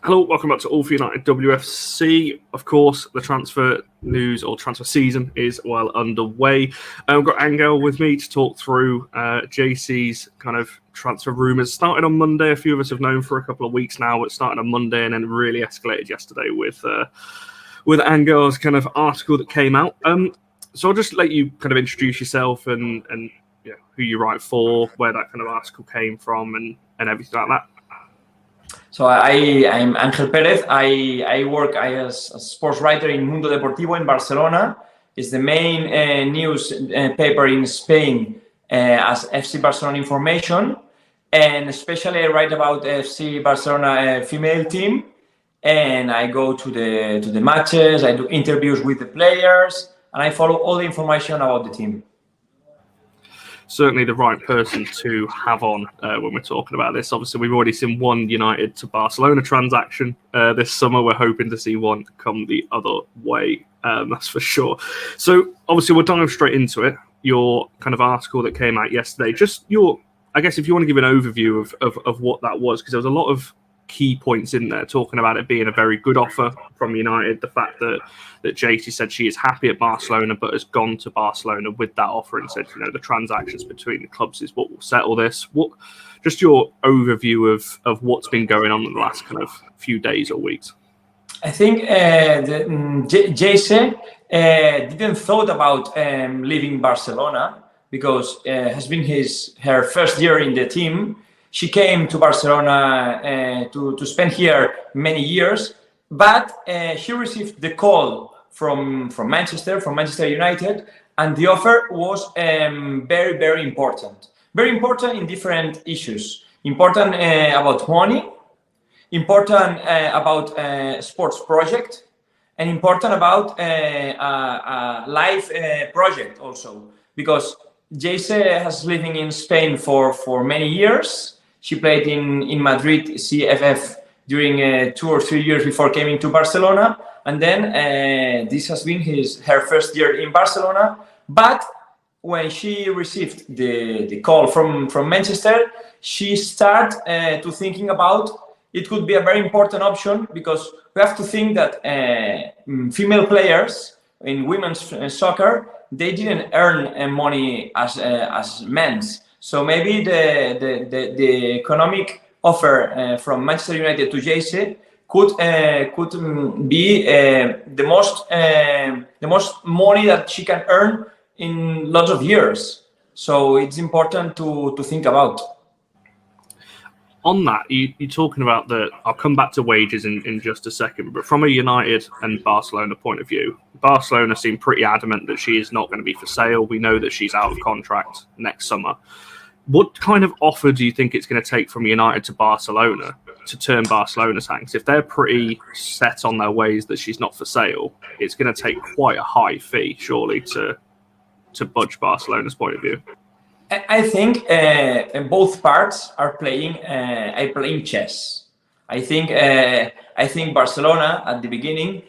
Hello, welcome back to All for United WFC. Of course, the transfer news or transfer season is well underway. I've got Ángel with me to talk through Geyse's kind of transfer rumours. Started on Monday. A few of us have known for a couple of weeks now. It started on Monday and then really escalated yesterday with Ángel's kind of article that came out. So I'll just let you kind of introduce yourself and you know, who you write for, where that kind of article came from, and everything like that. So I'm Ángel Pérez. I work as a sports writer in Mundo Deportivo in Barcelona. It's the main news paper in Spain as FC Barcelona information, and especially I write about FC Barcelona female team. And I go to the matches. I do interviews with the players, and I follow all the information about the team. Certainly the right person to have on when we're talking about this. Obviously, we've already seen one United to Barcelona transaction this summer. We're hoping to see one come the other way, that's for sure. So obviously, we'll dive straight into it. Your kind of article that came out yesterday, just I guess if you want to give an overview of what that was, because there was a lot of key points in there talking about it being a very good offer from United, the fact that Geyse said she is happy at Barcelona but has gone to Barcelona with that offer and said, you know, the transactions between the clubs is what will settle this. Just your overview of what's been going on in the last kind of few days or weeks. I think Geyse didn't thought about leaving Barcelona because it has been her first year in the team. She came to Barcelona to spend here many years, but she received the call from Manchester United, and the offer was very, very important. Very important in different issues. Important about money, important about sports project, and important about a life project also. Because Geyse has living in Spain for many years. She played in Madrid CFF during 2 or 3 years before coming to Barcelona, and then this has been her first year in Barcelona. But when she received the call from Manchester, she started to thinking about it could be a very important option, because we have to think that female players in women's soccer, they didn't earn money as men's. So maybe the economic offer from Manchester United to Geyse could be the most money that she can earn in lots of years. So it's important to think about. On that, you're talking about I'll come back to wages in just a second, but from a United and Barcelona point of view, Barcelona seem pretty adamant that she is not going to be for sale. We know that she's out of contract next summer. What kind of offer do you think it's going to take from United to Barcelona to turn Barcelona's hand? Because if they're pretty set on their ways that she's not for sale, it's going to take quite a high fee, surely, to budge Barcelona's point of view. I think both parts are playing chess. I think Barcelona at the beginning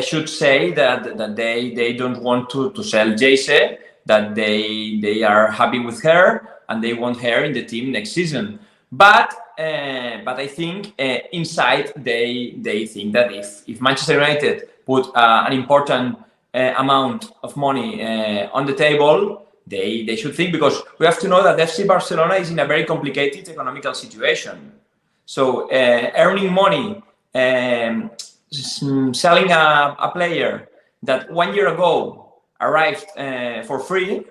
should say that they don't want to sell Geyse, that they are happy with her and they want her in the team next season. But I think inside they think that if Manchester United put an important amount of money on the table, they should think, because we have to know that FC Barcelona is in a very complicated economical situation. So earning money, selling a player that 1 year ago arrived for free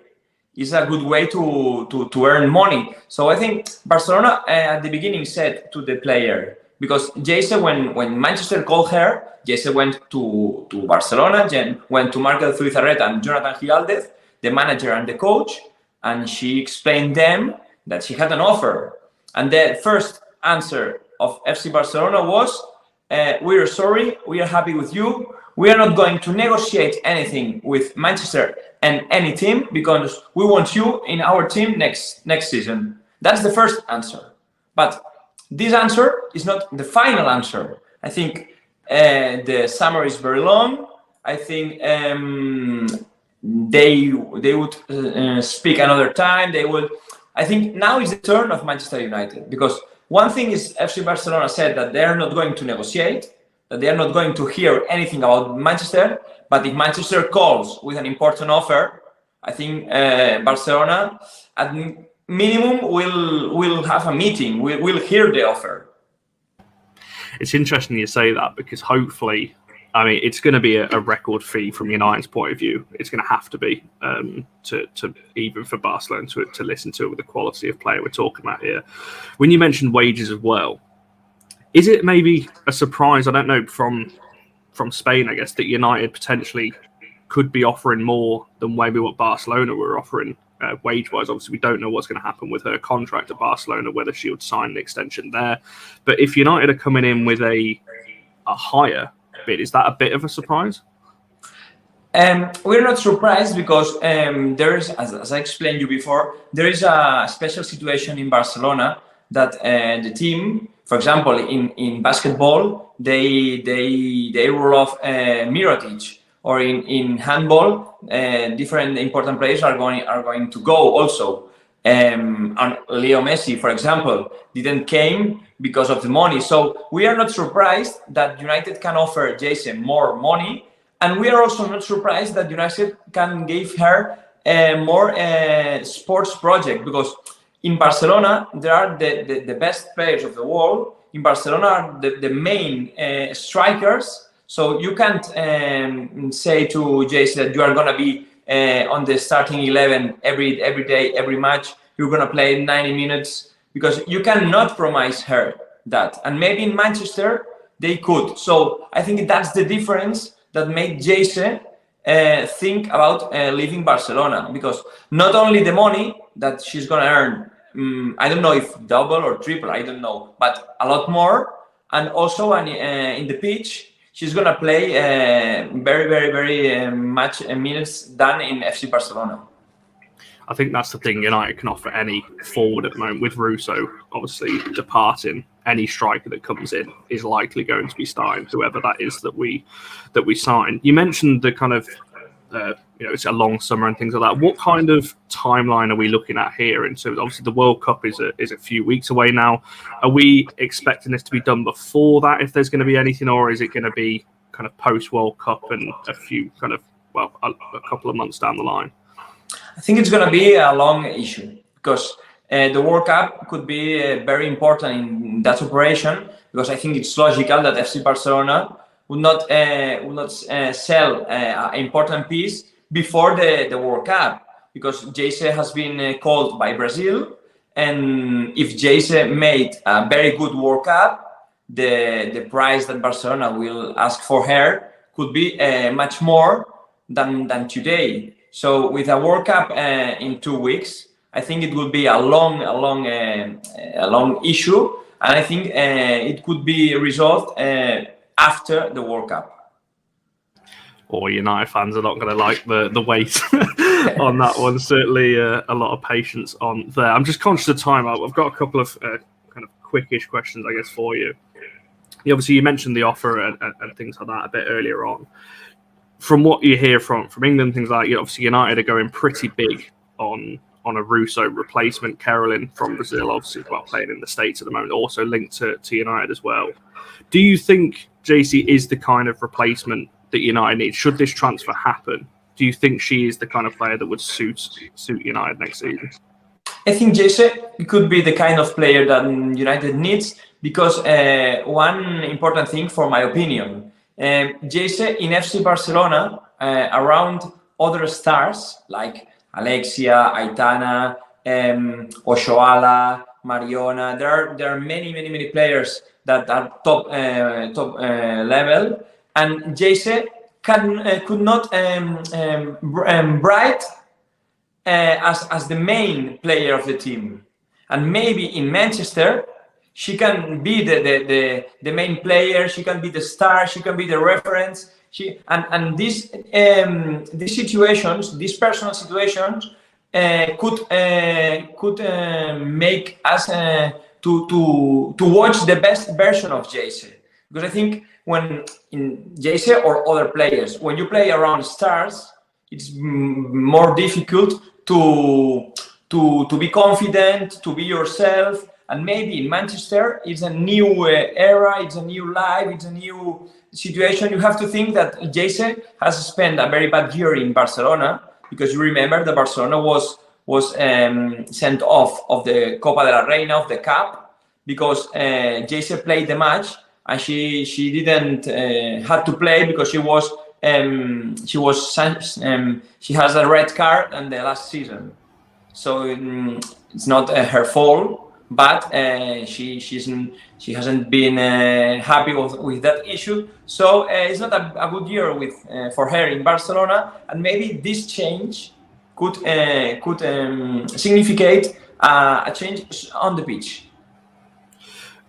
is a good way to earn money. So I think Barcelona at the beginning said to the player, because Geyse, when Manchester called her, Geyse went to Barcelona, went to Markel Zubizarreta and Jonathan Giraldez, the manager and the coach, and she explained them that she had an offer. And the first answer of FC Barcelona was, we are sorry, we are happy with you. We are not going to negotiate anything with Manchester and any team, because we want you in our team next season. That's the first answer. But this answer is not the final answer. I think the summer is very long. I think they would speak another time. I think now is the turn of Manchester United, because one thing is FC Barcelona said that they are not going to negotiate, that they are not going to hear anything about Manchester, but if Manchester calls with an important offer, I think Barcelona at minimum will have a meeting, will hear the offer. It's interesting you say that, because hopefully, I mean, it's going to be a record fee from United's point of view. It's going to have to be to even for Barcelona to listen to it with the quality of player we're talking about here. When you mentioned wages as well, is it maybe a surprise, I don't know, from Spain, I guess, that United potentially could be offering more than maybe what Barcelona were offering wage-wise? Obviously, we don't know what's going to happen with her contract at Barcelona, whether she would sign an extension there. But if United are coming in with a higher bid, is that a bit of a surprise? We're not surprised because there is, as I explained you before, there is a special situation in Barcelona that the team, for example, in basketball, they rule off Mirotic, or in handball, different important players are going to go also. And Leo Messi, for example, didn't came because of the money. So we are not surprised that United can offer Geyse more money, and we are also not surprised that United can give her more sports project, because in Barcelona there are the best players of the world. In Barcelona are the main strikers. So you can't say to Geyse that you are going to be on the starting 11 every day, every match. You're going to play 90 minutes, because you cannot promise her that. And maybe in Manchester they could. So I think that's the difference that made Geyse think about leaving Barcelona, because not only the money that she's going to earn, I don't know if double or triple, I don't know, but a lot more. And also in the pitch, she's going to play very much minutes than in FC Barcelona. I think that's the thing United can offer any forward at the moment. With Russo obviously departing, any striker that comes in is likely going to be starting, whoever that is that we sign. You mentioned the kind of it's a long summer and things like that. What kind of timeline are we looking at here? And so obviously the World Cup is a few weeks away now. Are we expecting this to be done before that, if there's going to be anything, or is it going to be kind of post World Cup and a few kind of a couple of months down the line? I think it's going to be a long issue, because the World Cup could be very important in that operation, because I think it's logical that FC Barcelona would not sell an important piece before the World Cup, because Geyse has been called by Brazil, and if Geyse made a very good World Cup, the price that Barcelona will ask for her could be much more than today. So with a World Cup in 2 weeks, I think it would be a long issue, and I think it could be resolved after the World Cup. Or United fans are not going to like the wait on that one. Certainly a lot of patience on there. I'm just conscious of time. I've got a couple of kind of quickish questions, I guess, for you. Obviously, you mentioned the offer and things like that a bit earlier on. From what you hear from England, things like obviously United are going pretty big on a Russo replacement. Carolyn from Brazil, obviously, playing in the States at the moment, also linked to United as well. Do you think Geyse is the kind of replacement that United needs? Should this transfer happen, do you think she is the kind of player that would suit United next season? I think Geyse could be the kind of player that United needs, because one important thing, for my opinion, Geyse in FC Barcelona, around other stars like Alexia, Aitana, Oshoala, Mariona, there are many players that are top level, and Geyse could not bright as the main player of the team. And maybe in Manchester, she can be the main player. She can be the star. She can be the reference. And these situations, these personal situations, could make us to watch the best version of Geyse. Because I think when in Geyse or other players, when you play around stars, it's more difficult to be confident, to be yourself, And maybe in Manchester, it's a new era, it's a new life, it's a new situation. You have to think that Geyse has spent a very bad year in Barcelona, because you remember that Barcelona was sent off of the Copa de la Reina, of the Cup, because Geyse played the match and she didn't had to play because she has a red card in the last season. So it's not her fault, but she hasn't been happy with that issue. So it's not a good year for her in Barcelona, and maybe this change could significate a change on the pitch.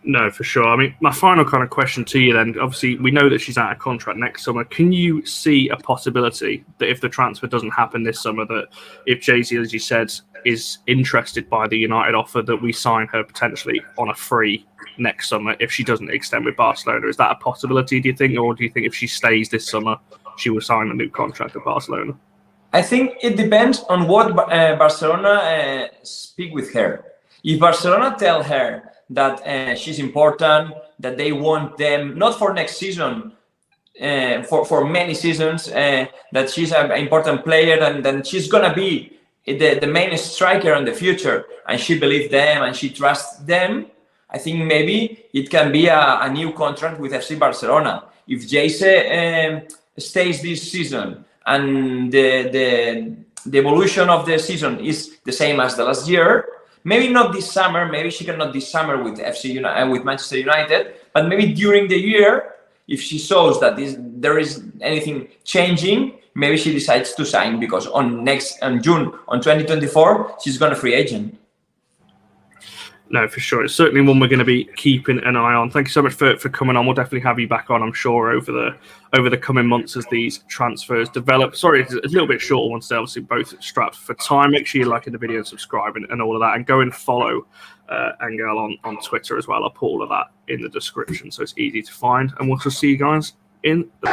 No, for sure. I mean, my final kind of question to you then, obviously, we know that she's out of contract next summer. Can you see a possibility that if the transfer doesn't happen this summer, that if Geyse, as you said, is interested by the United offer, that we sign her potentially on a free next summer if she doesn't extend with Barcelona? Is that a possibility, do you think? Or do you think if she stays this summer, she will sign a new contract at Barcelona? I think it depends on what Barcelona speak with her. If Barcelona tell her that she's important, that they want them, not for next season, for many seasons, that she's an important player, and then she's going to be the main striker in the future, and she believes them and she trusts them, I think maybe it can be a new contract with FC Barcelona. If Geyse stays this season and the evolution of the season is the same as the last year, maybe not this summer, maybe she cannot this summer with with Manchester United, but maybe during the year, if she shows that there is anything changing, maybe she decides to sign, because on June 2024, she's gonna free agent. No, for sure. It's certainly one we're going to be keeping an eye on. Thank you so much for coming on. We'll definitely have you back on, I'm sure, over the coming months as these transfers develop. Sorry, it's a little bit shorter one today. Obviously, both strapped for time. Make sure you like the video and subscribe and all of that. And go and follow Ángel on Twitter as well. I'll put all of that in the description so it's easy to find. And we'll see you guys in the